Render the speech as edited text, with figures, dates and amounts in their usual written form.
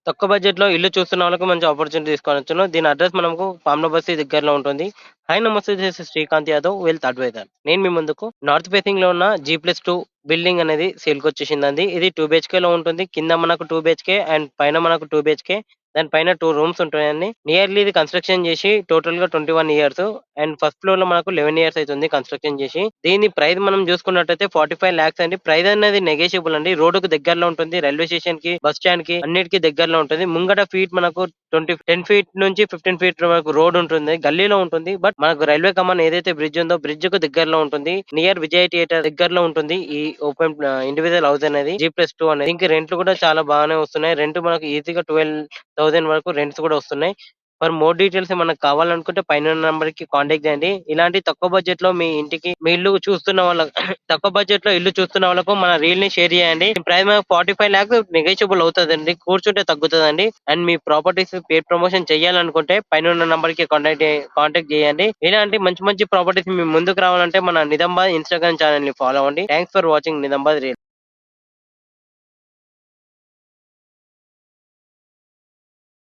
తక్కువ బడ్జెట్‌లో ఇల్లు చూస్తున్న వాళ్ళకి మంచి ఆపర్చునిటీ తీసుకోవచ్చును. దీని అడ్రెస్ మనకు పామ్‌లో బస్తీ దగ్గరలో ఉంటుంది. హాయ్ నమస్తే this is Srikanth Yadav wealth advisor. నేను మీ ముందుకు నార్త్ ఫేసింగ్‌లో ఉన్న జీ+2 బిల్డింగ్ అనేది సేల్‌కొచ్చేసిందండి. ఇది 2 బీహెచ్‌కేలో ఉంటుంది. కింద మనకు 2 బీహెచ్‌కే అండ్ పైన మనకు 2 బీహెచ్‌కే. దాని పైన 2 రూమ్స్ ఉంటాయండి. నియర్లీ ఇది కన్‌స్ట్రక్షన్ చేసి టోటల్‌గా 21 ఇయర్స్ అండ్ ఫస్ట్ ఫ్లోర్‌లో మనకు 11 ఇయర్స్ అయితుంది కన్‌స్ట్రక్షన్ చేసి. దీని ప్రైస్ మనం చూసుకున్నట్టయితే 45 లాక్స్ అండి. ప్రైస్ అనేది నెగోషియబుల్ అండి. రోడ్డుకు దగ్గరలో ఉంటుంది. రైల్వే స్టేషన్‌కి, బస్ స్టాండ్‌కి అన్నిటికి దగ్గరలో ఉంటుంది. ముంగట ఫీట్ మనకు 10 ఫీట్ నుంచి 15 ఫీట్ వరకు రోడ్ ఉంటుంది. గల్లీలో ఉంటుంది. బట్ మనకు రైల్వే కమాన్ ఏదైతే బ్రిడ్జ్ ఉందో బ్రిడ్జ్‌కు దగ్గరలో ఉంటుంది. నియర్ విజయ్ థియేటర్ దగ్గరలో ఉంటుంది. ఈ ఓపెన్ ఇండివిడ్యువల్ హౌస్ అనేది జీ+2 అనేది. దీనికి రెంట్‌లు కూడా చాలా బాగానే వస్తున్నాయి. రెంట్ మనకు ఈజీగా 12,000 వరకు రెంట్స్ కూడా వస్తున్నాయి. ఫర్ మోర్ డీటెయిల్స్ ఏమన్నా కావాలనుకుంటే పైనున్న నంబర్‌కి కాంటాక్ట్ చేయండి. ఇలాంటి తక్కువ బడ్జెట్‌లో మీ ఇంటికి మీ ఇల్లు చూస్తున్న వాళ్ళ తక్కువ బడ్జెట్‌లో ఇల్లు చూస్తున్న వాళ్ళకు మన రీల్‌ని షేర్ చేయండి. ప్రైస్ మనకు 45 లాక్స్ నెగోషియబుల్ అవుతదండి. కూర్చుంటే తగ్గుతదండి. అండ్ మీ ప్రాపర్టీస్ పేడ్ ప్రమోషన్ చేయాలనుకుంటే పైనున్న నంబర్‌కి కాంటాక్ట్ చేయండి. ఇలాంటి మంచి మంచి ప్రాపర్టీస్ మీ ముందుకు రావాలంటే మన నిదంబాద్ ఇన్‌స్టాగ్రామ్ ఛానెల్‌ని ఫాలో అవ్వండి. Thanks for watching Nizamabad reel.